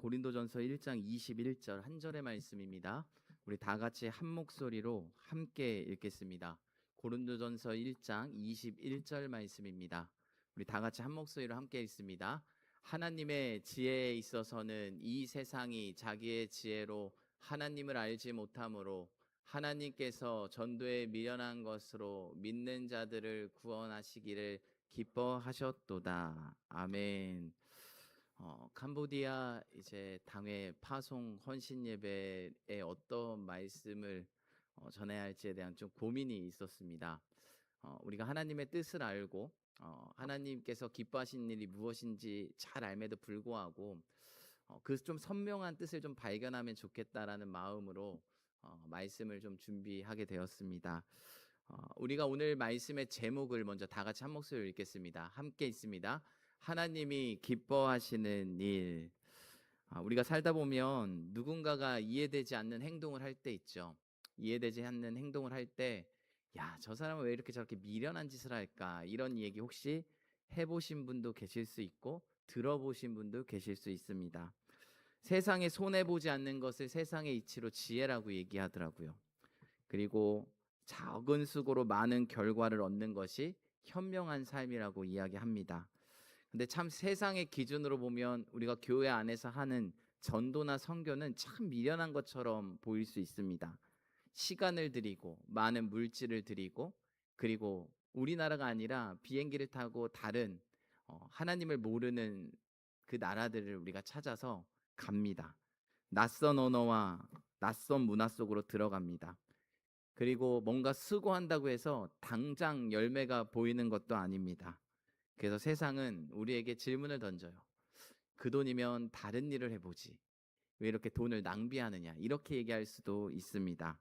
고린도전서 1장 21절 한 절의 말씀입니다. 우리 다 같이 한 목소리로 함께 읽겠습니다. 고린도전서 1장 21절 말씀입니다. 우리 다 같이 한 목소리로 함께 읽습니다. 하나님의 지혜에 있어서는 이 세상이 자기의 지혜로 하나님을 알지 못하므로 하나님께서 전도에 미련한 것으로 믿는 자들을 구원하시기를 기뻐하셨도다. 아멘. 캄보디아 이제 당회 파송 헌신 예배에 어떤 말씀을 전해야 할지에 대한 좀 고민이 있었습니다. 우리가 하나님의 뜻을 알고 하나님께서 기뻐하시는 일이 무엇인지 잘 알매도 불구하고 그 좀 선명한 뜻을 좀 발견하면 좋겠다라는 마음으로 말씀을 좀 준비하게 되었습니다. 우리가 오늘 말씀의 제목을 먼저 다 같이 한 목소리로 읽겠습니다. 함께 있습니다. 하나님이 기뻐하시는 일. 우리가 살다 보면 누군가가 이해되지 않는 행동을 할 때 있죠. 이해되지 않는 행동을 할 때, 야, 저 사람은 왜 이렇게 저렇게 미련한 짓을 할까? 이런 얘기 혹시 해보신 분도 계실 수 있고 들어보신 분도 계실 수 있습니다. 세상에 손해보지 않는 것을 세상의 이치로 지혜라고 얘기하더라고요. 그리고 적은 수고로 많은 결과를 얻는 것이 현명한 삶이라고 이야기합니다. 근데 참 세상의 기준으로 보면 우리가 교회 안에서 하는 전도나 선교는 참 미련한 것처럼 보일 수 있습니다. 시간을 들이고 많은 물질을 들이고 그리고 우리나라가 아니라 비행기를 타고 다른 하나님을 모르는 그 나라들을 우리가 찾아서 갑니다. 낯선 언어와 낯선 문화 속으로 들어갑니다. 그리고 뭔가 수고한다고 해서 당장 열매가 보이는 것도 아닙니다. 그래서 세상은 우리에게 질문을 던져요. 그 돈이면 다른 일을 해보지. 왜 이렇게 돈을 낭비하느냐. 이렇게 얘기할 수도 있습니다.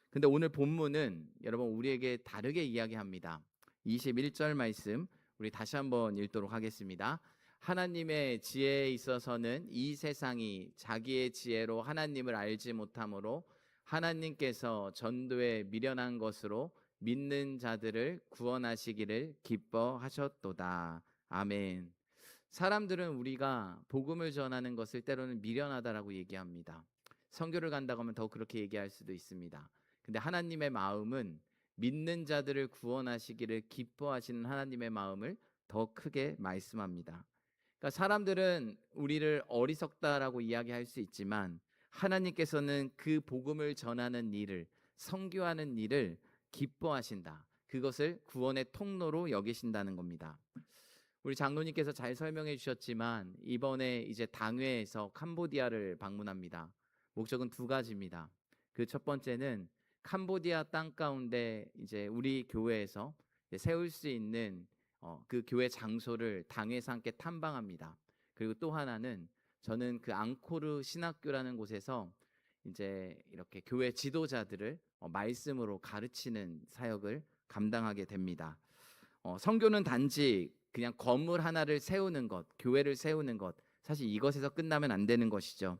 근데 오늘 본문은 여러분 우리에게 다르게 이야기합니다. 21절 말씀 우리 다시 한번 읽도록 하겠습니다. 하나님의 지혜에 있어서는 이 세상이 자기의 지혜로 하나님을 알지 못하므로 하나님께서 전도에 미련한 것으로 믿는 자들을 구원하시기를 기뻐하셨도다. 아멘. 사람들은 우리가 복음을 전하는 것을 때로는 미련하다라고 얘기합니다. 선교를 간다고 하면 더 그렇게 얘기할 수도 있습니다. 근데 하나님의 마음은 믿는 자들을 구원하시기를 기뻐하시는 하나님의 마음을 더 크게 말씀합니다. 그러니까 사람들은 우리를 어리석다라고 이야기할 수 있지만 하나님께서는 그 복음을 전하는 일을 선교하는 일을 기뻐하신다. 그것을 구원의 통로로 여기신다는 겁니다. 우리 장로님께서 잘 설명해 주셨지만 이번에 이제 당회에서 캄보디아를 방문합니다. 목적은 두 가지입니다. 그 첫 번째는 캄보디아 땅 가운데 이제 우리 교회에서 세울 수 있는 그 교회 장소를 당회에서 함께 탐방합니다. 그리고 또 하나는 저는 그 앙코르 신학교라는 곳에서 이제 이렇게 교회 지도자들을 말씀으로 가르치는 사역을 감당하게 됩니다. 선교는 단지 그냥 건물 하나를 세우는 것, 교회를 세우는 것, 사실 이것에서 끝나면 안 되는 것이죠.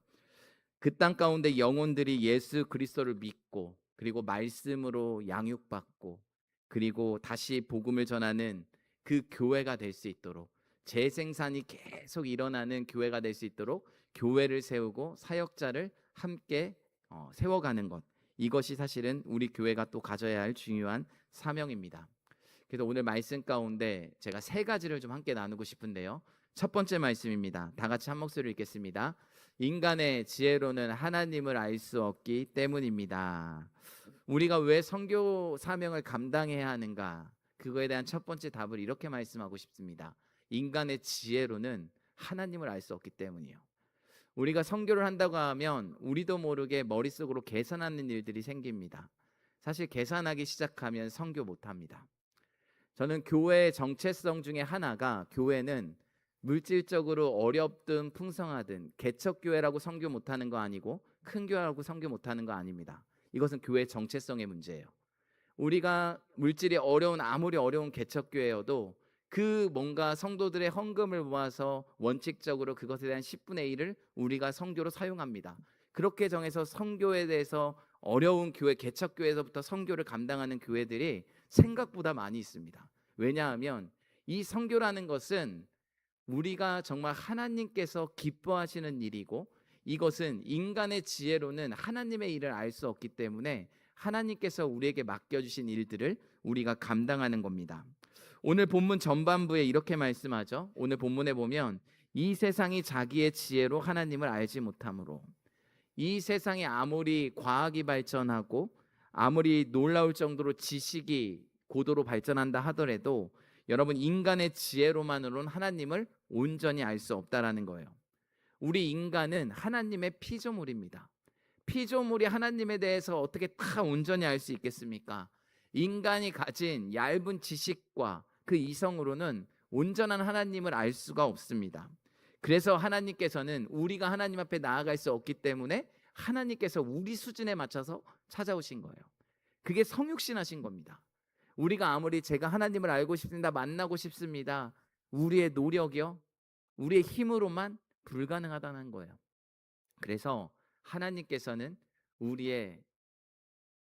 그 땅 가운데 영혼들이 예수 그리스도를 믿고 그리고 말씀으로 양육받고 그리고 다시 복음을 전하는 그 교회가 될 수 있도록 재생산이 계속 일어나는 교회가 될 수 있도록 교회를 세우고 사역자를 함께 세워가는 것, 이것이 사실은 우리 교회가 또 가져야 할 중요한 사명입니다. 그래서 오늘 말씀 가운데 제가 세 가지를 좀 함께 나누고 싶은데요. 첫 번째 말씀입니다. 다 같이 한 목소리로 읽겠습니다. 인간의 지혜로는 하나님을 알 수 없기 때문입니다. 우리가 왜 선교 사명을 감당해야 하는가? 그거에 대한 첫 번째 답을 이렇게 말씀하고 싶습니다. 인간의 지혜로는 하나님을 알 수 없기 때문이에요. 우리가 선교를 한다고 하면 우리도 모르게 머릿속으로 계산하는 일들이 생깁니다. 사실 계산하기 시작하면 선교 못합니다. 저는 교회의 정체성 중에 하나가 교회는 물질적으로 어렵든 풍성하든 개척교회라고 선교 못하는 거 아니고 큰 교회라고 선교 못하는 거 아닙니다. 이것은 교회의 정체성의 문제예요. 우리가 물질이 아무리 어려운 개척교회여도 그 뭔가 성도들의 헌금을 모아서 원칙적으로 그것에 대한 10분의 1을 우리가 선교로 사용합니다. 그렇게 정해서 선교에 대해서 어려운 교회, 개척교회에서부터 선교를 감당하는 교회들이 생각보다 많이 있습니다. 왜냐하면 이 선교라는 것은 우리가 정말 하나님께서 기뻐하시는 일이고 이것은 인간의 지혜로는 하나님의 일을 알 수 없기 때문에 하나님께서 우리에게 맡겨주신 일들을 우리가 감당하는 겁니다. 오늘 본문 전반부에 이렇게 말씀하죠. 오늘 본문에 보면 이 세상이 자기의 지혜로 하나님을 알지 못하므로, 이 세상에 아무리 과학이 발전하고 아무리 놀라울 정도로 지식이 고도로 발전한다 하더라도 여러분, 인간의 지혜로만으로는 하나님을 온전히 알 수 없다라는 거예요. 우리 인간은 하나님의 피조물입니다. 피조물이 하나님에 대해서 어떻게 다 온전히 알 수 있겠습니까? 인간이 가진 얇은 지식과 그 이성으로는 온전한 하나님을 알 수가 없습니다. 그래서 하나님께서는 우리가 하나님 앞에 나아갈 수 없기 때문에 하나님께서 우리 수준에 맞춰서 찾아오신 거예요. 그게 성육신하신 겁니다. 우리가 아무리 제가 하나님을 알고 싶습니다, 만나고 싶습니다, 우리의 노력이요, 우리의 힘으로만 불가능하다는 거예요. 그래서 하나님께서는 우리의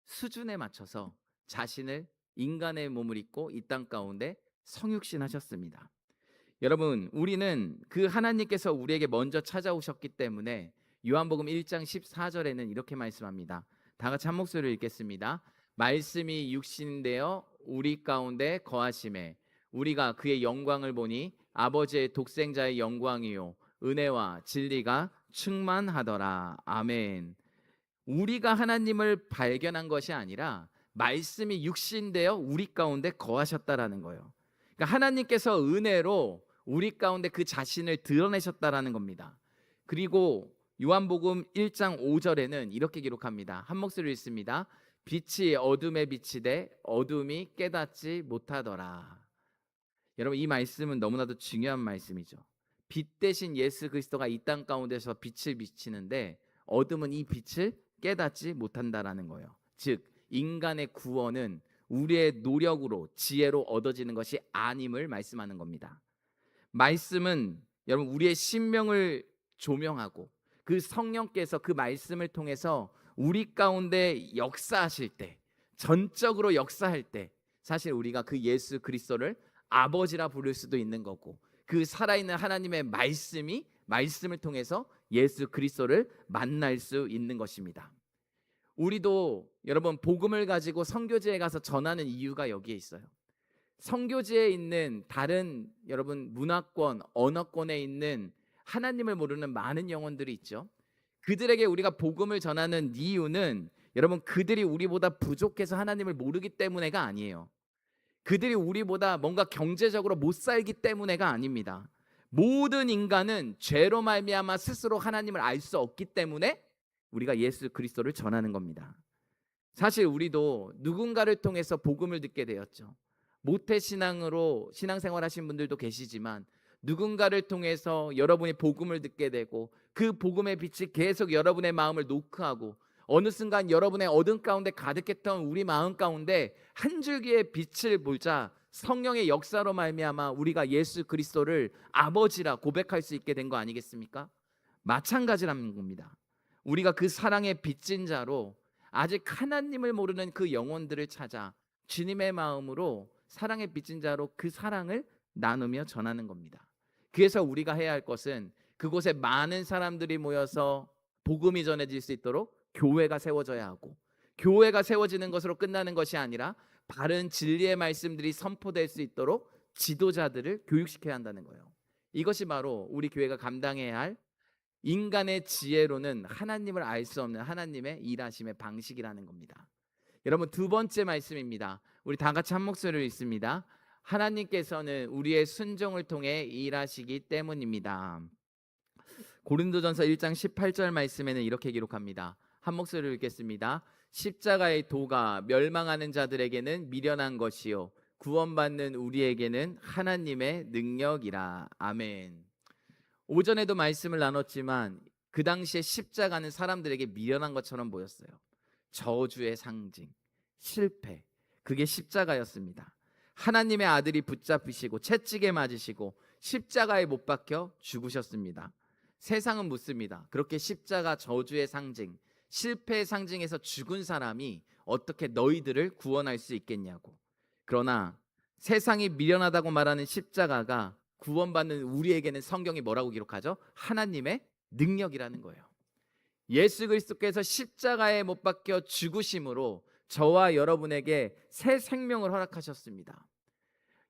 수준에 맞춰서 자신을 인간의 몸을 입고 이 땅 가운데 성육신하셨습니다. 여러분, 우리는 그 하나님께서 우리에게 먼저 찾아오셨기 때문에 요한복음 1장 14절에는 이렇게 말씀합니다. 다 같이 한 목소리로 읽겠습니다. 말씀이 육신되어 우리 가운데 거하심에 우리가 그의 영광을 보니 아버지의 독생자의 영광이요 은혜와 진리가 충만하더라. 아멘. 우리가 하나님을 발견한 것이 아니라 말씀이 육신되어 우리 가운데 거하셨다라는 거예요. 그러니까 하나님께서 은혜로 우리 가운데 그 자신을 드러내셨다라는 겁니다. 그리고 요한복음 1장 5절에는 이렇게 기록합니다. 한 목소리로 읽습니다. 빛이 어둠에 비치되 어둠이 깨닫지 못하더라. 여러분, 이 말씀은 너무나도 중요한 말씀이죠. 빛 대신 예수 그리스도가 이 땅 가운데서 빛을 비치는데 어둠은 이 빛을 깨닫지 못한다라는 거예요. 즉 인간의 구원은 우리의 노력으로 지혜로 얻어지는 것이 아님을 말씀하는 겁니다. 말씀은 여러분 우리의 심령을 조명하고 그 성령께서 그 말씀을 통해서 우리 가운데 역사하실 때, 전적으로 역사할 때 사실 우리가 그 예수 그리스도를 아버지라 부를 수도 있는 거고, 그 살아있는 하나님의 말씀을 통해서 예수 그리스도를 만날 수 있는 것입니다. 우리도 여러분 복음을 가지고 선교지에 가서 전하는 이유가 여기에 있어요. 선교지에 있는 다른 여러분 문화권, 언어권에 있는 하나님을 모르는 많은 영혼들이 있죠. 그들에게 우리가 복음을 전하는 이유는 여러분 그들이 우리보다 부족해서 하나님을 모르기 때문에가 아니에요. 그들이 우리보다 뭔가 경제적으로 못 살기 때문에가 아닙니다. 모든 인간은 죄로 말미암아 스스로 하나님을 알 수 없기 때문에 우리가 예수 그리스도를 전하는 겁니다. 사실 우리도 누군가를 통해서 복음을 듣게 되었죠. 모태신앙으로 신앙생활 하신 분들도 계시지만 누군가를 통해서 여러분이 복음을 듣게 되고 그 복음의 빛이 계속 여러분의 마음을 노크하고 어느 순간 여러분의 어둠 가운데 가득했던 우리 마음 가운데 한 줄기의 빛을 보자 성령의 역사로 말미암아 우리가 예수 그리스도를 아버지라 고백할 수 있게 된 거 아니겠습니까? 마찬가지라는 겁니다. 우리가 그 사랑의 빚진 자로 아직 하나님을 모르는 그 영혼들을 찾아 주님의 마음으로 사랑의 빚진 자로 그 사랑을 나누며 전하는 겁니다. 그래서 우리가 해야 할 것은 그곳에 많은 사람들이 모여서 복음이 전해질 수 있도록 교회가 세워져야 하고, 교회가 세워지는 것으로 끝나는 것이 아니라 바른 진리의 말씀들이 선포될 수 있도록 지도자들을 교육시켜야 한다는 거예요. 이것이 바로 우리 교회가 감당해야 할 인간의 지혜로는 하나님을 알 수 없는 하나님의 일하심의 방식이라는 겁니다. 여러분, 두 번째 말씀입니다. 우리 다 같이 한 목소리로 읽습니다. 하나님께서는 우리의 순종을 통해 일하시기 때문입니다. 고린도전서 1장 18절 말씀에는 이렇게 기록합니다. 한 목소리로 읽겠습니다. 십자가의 도가 멸망하는 자들에게는 미련한 것이요 구원받는 우리에게는 하나님의 능력이라. 아멘. 오전에도 말씀을 나눴지만 그 당시에 십자가는 사람들에게 미련한 것처럼 보였어요. 저주의 상징, 실패, 그게 십자가였습니다. 하나님의 아들이 붙잡히시고 채찍에 맞으시고 십자가에 못 박혀 죽으셨습니다. 세상은 묻습니다. 그렇게 십자가 저주의 상징, 실패의 상징에서 죽은 사람이 어떻게 너희들을 구원할 수 있겠냐고. 그러나 세상이 미련하다고 말하는 십자가가 구원받는 우리에게는 성경이 뭐라고 기록하죠? 하나님의 능력이라는 거예요. 예수 그리스도께서 십자가에 못 박혀 죽으심으로 저와 여러분에게 새 생명을 허락하셨습니다.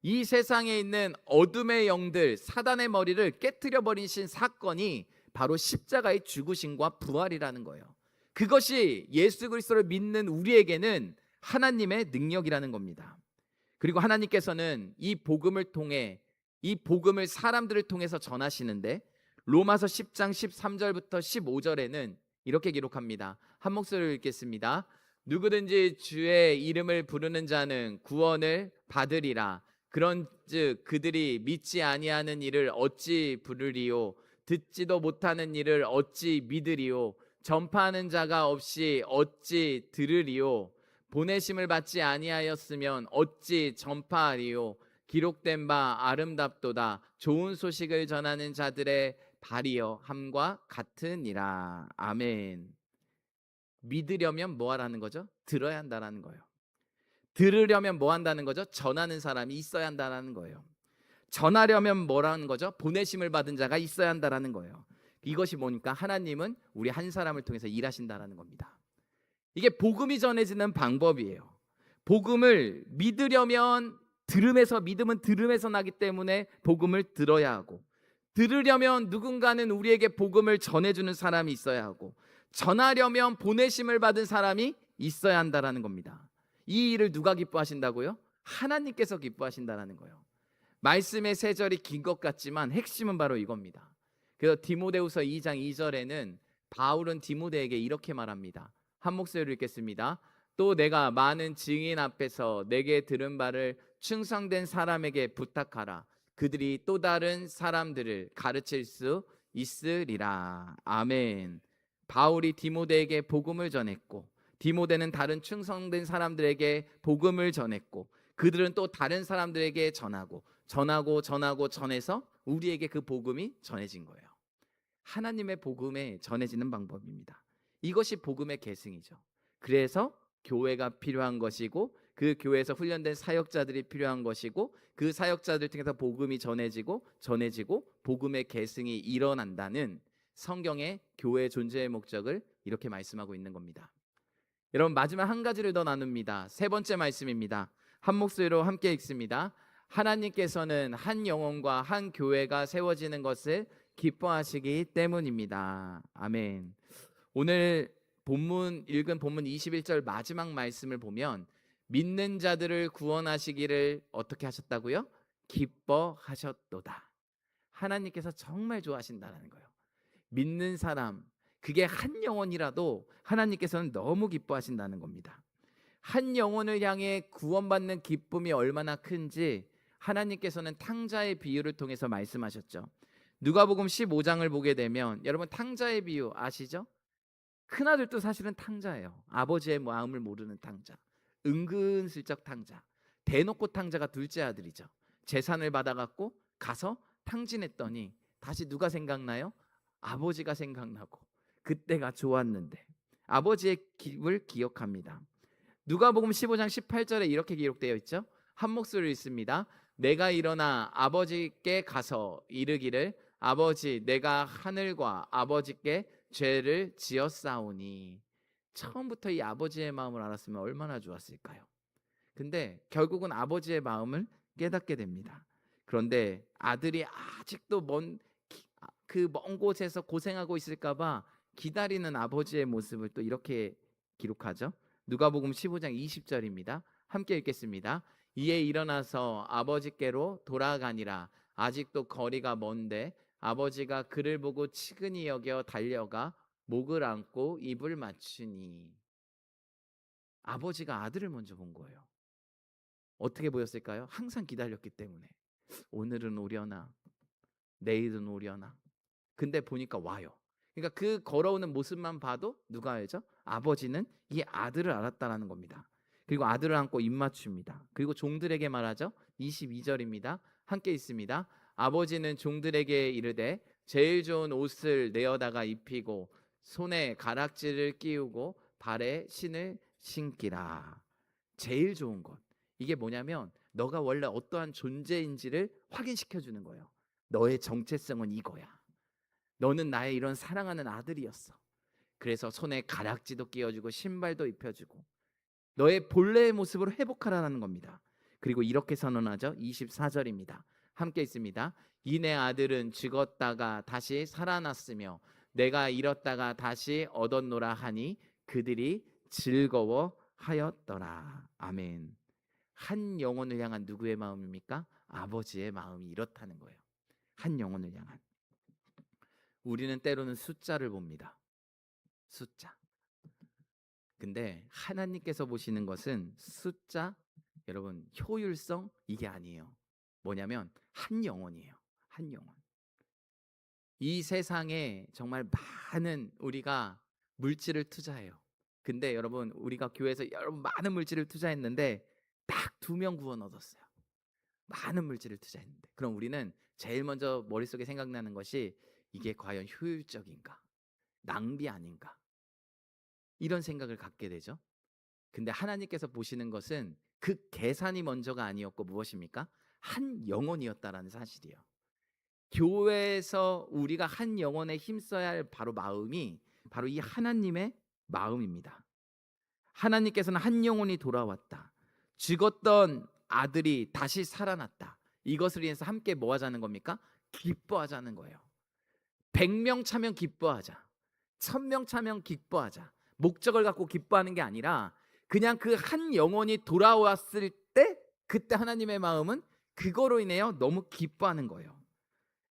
이 세상에 있는 어둠의 영들, 사단의 머리를 깨트려 버리신 사건이 바로 십자가의 죽으심과 부활이라는 거예요. 그것이 예수 그리스도를 믿는 우리에게는 하나님의 능력이라는 겁니다. 그리고 하나님께서는 이 복음을 통해, 이 복음을 사람들을 통해서 전하시는데, 로마서 10장 13절부터 15절에는 이렇게 기록합니다. 한 목소리로 읽겠습니다. 누구든지 주의 이름을 부르는 자는 구원을 받으리라. 그런즉 그들이 믿지 아니하는 일을 어찌 부르리요? 듣지도 못하는 일을 어찌 믿으리요? 전파하는 자가 없이 어찌 들으리요? 보내심을 받지 아니하였으면 어찌 전파하리요? 기록된 바 아름답도다. 좋은 소식을 전하는 자들의 발이여 함과 같으니라. 아멘. 믿으려면 뭐 하라는 거죠? 들어야 한다는 거예요. 들으려면 뭐 한다는 거죠? 전하는 사람이 있어야 한다는 거예요. 전하려면 뭐라는 거죠? 보내심을 받은 자가 있어야 한다는 거예요. 이것이 뭐니까 하나님은 우리 한 사람을 통해서 일하신다는 겁니다. 이게 복음이 전해지는 방법이에요. 복음을 믿으려면 들음에서, 믿음은 들음에서 나기 때문에 복음을 들어야 하고, 들으려면 누군가는 우리에게 복음을 전해주는 사람이 있어야 하고, 전하려면 보내심을 받은 사람이 있어야 한다는 겁니다. 이 일을 누가 기뻐하신다고요? 하나님께서 기뻐하신다는 거예요. 말씀의 세 절이 긴 것 같지만 핵심은 바로 이겁니다. 그래서 디모데후서 2장 2절에는 바울은 디모데에게 이렇게 말합니다. 한 목소리로 읽겠습니다. 또 내가 많은 증인 앞에서 내게 들은 바를 충성된 사람에게 부탁하라. 그들이 또 다른 사람들을 가르칠 수 있으리라. 아멘. 바울이 디모데에게 복음을 전했고, 디모데는 다른 충성된 사람들에게 복음을 전했고, 그들은 또 다른 사람들에게 전해서 우리에게 그 복음이 전해진 거예요. 하나님의 복음에 전해지는 방법입니다. 이것이 복음의 계승이죠. 그래서 교회가 필요한 것이고, 그 교회에서 훈련된 사역자들이 필요한 것이고, 그 사역자들 통해서 복음이 전해지고 복음의 계승이 일어난다는 성경의 교회의 존재의 목적을 이렇게 말씀하고 있는 겁니다. 여러분, 마지막 한 가지를 더 나눕니다. 세 번째 말씀입니다. 한 목소리로 함께 읽습니다. 하나님께서는 한 영혼과 한 교회가 세워지는 것을 기뻐하시기 때문입니다. 아멘. 오늘 읽은 본문 21절 마지막 말씀을 보면 믿는 자들을 구원하시기를 어떻게 하셨다고요? 기뻐하셨도다. 하나님께서 정말 좋아하신다는 거예요. 믿는 사람, 그게 한 영혼이라도 하나님께서는 너무 기뻐하신다는 겁니다. 한 영혼을 향해 구원받는 기쁨이 얼마나 큰지 하나님께서는 탕자의 비유를 통해서 말씀하셨죠. 누가복음 15장을 보게 되면, 여러분 탕자의 비유 아시죠? 큰아들도 사실은 탕자예요. 아버지의 마음을 모르는 탕자, 은근슬쩍 탕자, 대놓고 탕자가 둘째 아들이죠. 재산을 받아갖고 가서 탕진했더니 다시 누가 생각나요? 아버지가 생각나고, 그때가 좋았는데 아버지의 기을 기억합니다. 누가복음 15장 18절에 이렇게 기록되어 있죠. 한 목소리로 읽습니다. 내가 일어나 아버지께 가서 이르기를, 아버지, 내가 하늘과 아버지께 죄를 지었사오니. 처음부터 이 아버지의 마음을 알았으면 얼마나 좋았을까요? 근데 결국은 아버지의 마음을 깨닫게 됩니다. 그런데 아들이 아직도 그 먼 곳에서 고생하고 있을까봐 기다리는 아버지의 모습을 또 이렇게 기록하죠. 누가복음 15장 20절입니다. 함께 읽겠습니다. 이에 일어나서 아버지께로 돌아가니라. 아직도 거리가 먼데 아버지가 그를 보고 치근히 여겨 달려가 목을 안고 입을 맞추니. 아버지가 아들을 먼저 본 거예요. 어떻게 보였을까요? 항상 기다렸기 때문에. 오늘은 오려나, 내일은 오려나. 근데 보니까 와요. 그러니까 그 걸어오는 모습만 봐도 누가 알죠? 아버지는 이 아들을 알았다라는 겁니다. 그리고 아들을 안고 입맞춥니다. 그리고 종들에게 말하죠. 22절입니다. 함께 있습니다. 아버지는 종들에게 이르되 제일 좋은 옷을 내어다가 입히고 손에 가락지를 끼우고 발에 신을 신기라. 제일 좋은 것. 이게 뭐냐면 너가 원래 어떠한 존재인지를 확인시켜 주는 거예요. 너의 정체성은 이거야. 너는 나의 이런 사랑하는 아들이었어. 그래서 손에 가락지도 끼워주고 신발도 입혀주고 너의 본래의 모습으로 회복하라는 겁니다. 그리고 이렇게 선언하죠. 24절입니다. 함께 있습니다. 이내 아들은 죽었다가 다시 살아났으며 내가 잃었다가 다시 얻었노라 하니 그들이 즐거워하였더라. 아멘. 한 영혼을 향한 누구의 마음입니까? 아버지의 마음이 이렇다는 거예요. 한 영혼을 향한. 우리는 때로는 숫자를 봅니다. 숫자. 근데 하나님께서 보시는 것은 숫자, 여러분 효율성 이게 아니에요. 뭐냐면 한 영혼이에요. 한 영혼. 이 세상에 정말 많은 우리가 물질을 투자해요. 근데 여러분 우리가 교회에서 여러분 많은 물질을 투자했는데 딱 2명 구원 얻었어요. 많은 물질을 투자했는데 그럼 우리는 제일 먼저 머릿속에 생각나는 것이 이게 과연 효율적인가? 낭비 아닌가? 이런 생각을 갖게 되죠. 근데 하나님께서 보시는 것은 그 계산이 먼저가 아니었고 무엇입니까? 한 영혼이었다라는 사실이에요. 교회에서 우리가 한 영혼에 힘써야 할 바로 마음이 바로 이 하나님의 마음입니다. 하나님께서는 한 영혼이 돌아왔다. 죽었던 아들이 다시 살아났다. 이것을 위해서 함께 뭐 하자는 겁니까? 기뻐하자는 거예요. 100명 차면 기뻐하자. 1000명 차면 기뻐하자. 목적을 갖고 기뻐하는 게 아니라 그냥 그 한 영혼이 돌아왔을 때 그때 하나님의 마음은 그거로 인해요 너무 기뻐하는 거예요.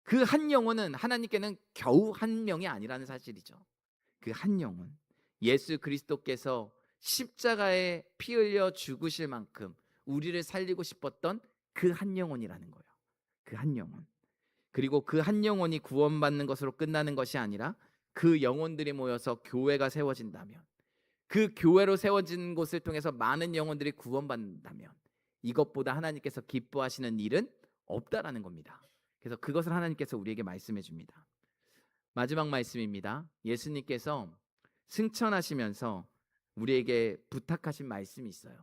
그 한 영혼은 하나님께는 겨우 한 명이 아니라는 사실이죠. 그 한 영혼 예수 그리스도께서 십자가에 피 흘려 죽으실 만큼 우리를 살리고 싶었던 그 한 영혼이라는 거예요. 그 한 영혼. 그리고 그 한 영혼이 구원받는 것으로 끝나는 것이 아니라 그 영혼들이 모여서 교회가 세워진다면 그 교회로 세워진 곳을 통해서 많은 영혼들이 구원받는다면 이것보다 하나님께서 기뻐하시는 일은 없다라는 겁니다. 그래서 그것을 하나님께서 우리에게 말씀해 줍니다. 마지막 말씀입니다. 예수님께서 승천하시면서 우리에게 부탁하신 말씀이 있어요.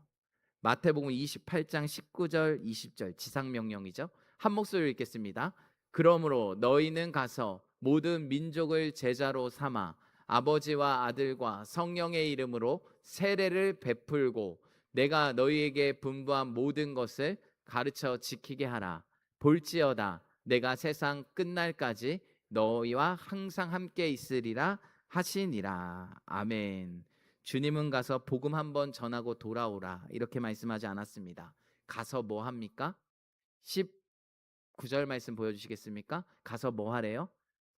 마태복음 28장 19절 20절 지상명령이죠. 한 목소리로 읽겠습니다. 그러므로 너희는 가서 모든 민족을 제자로 삼아 아버지와 아들과 성령의 이름으로 세례를 베풀고 내가 너희에게 분부한 모든 것을 가르쳐 지키게 하라. 볼지어다 내가 세상 끝날까지 너희와 항상 함께 있으리라 하시니라. 아멘. 주님은 가서 복음 한번 전하고 돌아오라 이렇게 말씀하지 않았습니다. 가서 뭐 합니까? 19절 말씀 보여주시겠습니까? 가서 뭐 하래요?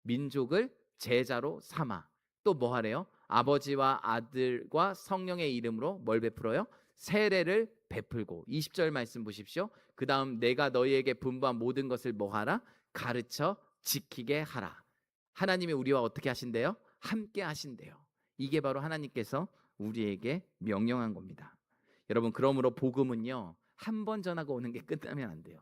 민족을 제자로 삼아. 또 뭐 하래요? 아버지와 아들과 성령의 이름으로 뭘 베풀어요? 세례를 베풀고. 20절 말씀 보십시오. 그 다음 내가 너희에게 분부한 모든 것을 뭐 하라? 가르쳐 지키게 하라. 하나님이 우리와 어떻게 하신대요? 함께 하신대요. 이게 바로 하나님께서 우리에게 명령한 겁니다. 여러분 그러므로 복음은요 한 번 전하고 오는 게 끝나면 안 돼요.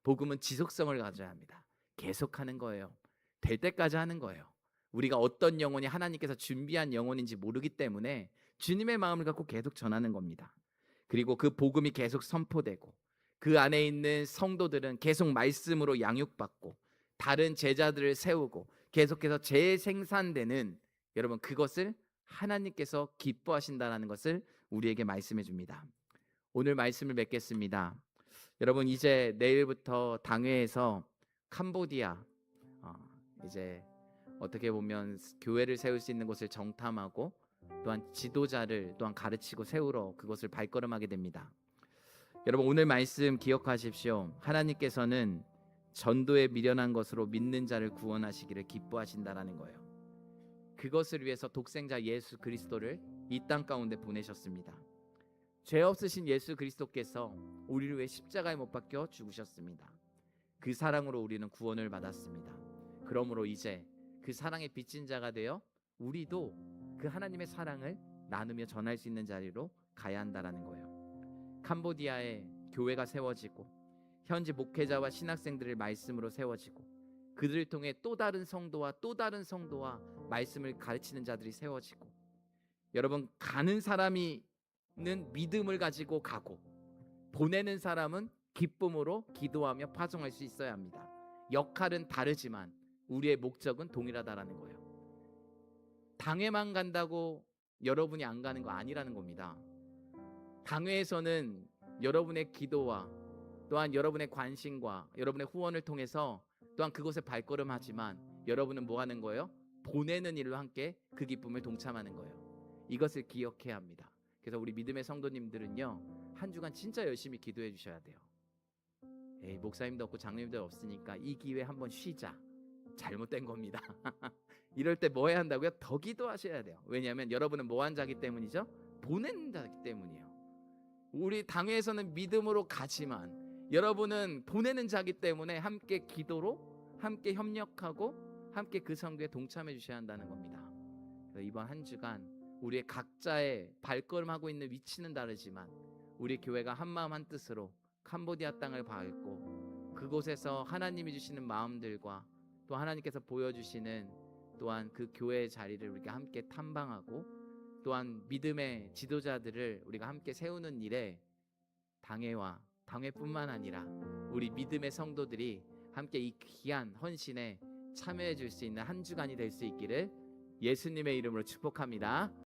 복음은 지속성을 가져야 합니다. 계속하는 거예요. 될 때까지 하는 거예요. 우리가 어떤 영혼이 하나님께서 준비한 영혼인지 모르기 때문에 주님의 마음을 갖고 계속 전하는 겁니다. 그리고 그 복음이 계속 선포되고 그 안에 있는 성도들은 계속 말씀으로 양육받고 다른 제자들을 세우고 계속해서 재생산되는 여러분 그것을 하나님께서 기뻐하신다는 것을 우리에게 말씀해 줍니다. 오늘 말씀을 맺겠습니다. 여러분 이제 내일부터 당회에서 캄보디아 이제 어떻게 보면 교회를 세울 수 있는 곳을 정탐하고 또한 지도자를 또한 가르치고 세우러 그것을 발걸음하게 됩니다. 여러분 오늘 말씀 기억하십시오. 하나님께서는 전도에 미련한 것으로 믿는 자를 구원하시기를 기뻐하신다라는 거예요. 그것을 위해서 독생자 예수 그리스도를 이 땅 가운데 보내셨습니다. 죄 없으신 예수 그리스도께서 우리를 위해 십자가에 못 박혀 죽으셨습니다. 그 사랑으로 우리는 구원을 받았습니다. 그러므로 이제 그 사랑의 빚진 자가 되어 우리도 그 하나님의 사랑을 나누며 전할 수 있는 자리로 가야 한다라는 거예요. 캄보디아에 교회가 세워지고 현지 목회자와 신학생들을 말씀으로 세워지고 그들을 통해 또 다른 성도와 또 다른 성도와 말씀을 가르치는 자들이 세워지고 여러분 가는 사람이 믿음을 가지고 가고 보내는 사람은 기쁨으로 기도하며 파송할 수 있어야 합니다. 역할은 다르지만 우리의 목적은 동일하다라는 거예요. 당회만 간다고 여러분이 안 가는 거 아니라는 겁니다. 당회에서는 여러분의 기도와 또한 여러분의 관심과 여러분의 후원을 통해서 또한 그곳에 발걸음하지만 여러분은 뭐 하는 거예요? 보내는 일로 함께 그 기쁨을 동참하는 거예요. 이것을 기억해야 합니다. 그래서 우리 믿음의 성도님들은요, 한 주간 진짜 열심히 기도해 주셔야 돼요. 에이, 목사님도 없고 장로님도 없으니까 이 기회에 한번 쉬자. 잘못된 겁니다. 이럴 때 뭐 해야 한다고요? 더 기도하셔야 돼요. 왜냐하면 여러분은 뭐 한 자기 때문이죠? 보낸 자기 때문이에요. 우리 당회에서는 믿음으로 가지만 여러분은 보내는 자기 때문에 함께 기도로 함께 협력하고 함께 그 선교에 동참해 주셔야 한다는 겁니다. 그래서 이번 한 주간 우리의 각자의 발걸음하고 있는 위치는 다르지만 우리 교회가 한마음 한뜻으로 캄보디아 땅을 밟고 그곳에서 하나님이 주시는 마음들과 또 하나님께서 보여주시는 또한 그 교회의 자리를 우리가 함께 탐방하고 또한 믿음의 지도자들을 우리가 함께 세우는 일에 당회와 당회뿐만 아니라 우리 믿음의 성도들이 함께 이 귀한 헌신에 참여해 줄 수 있는 한 주간이 될 수 있기를 예수님의 이름으로 축복합니다.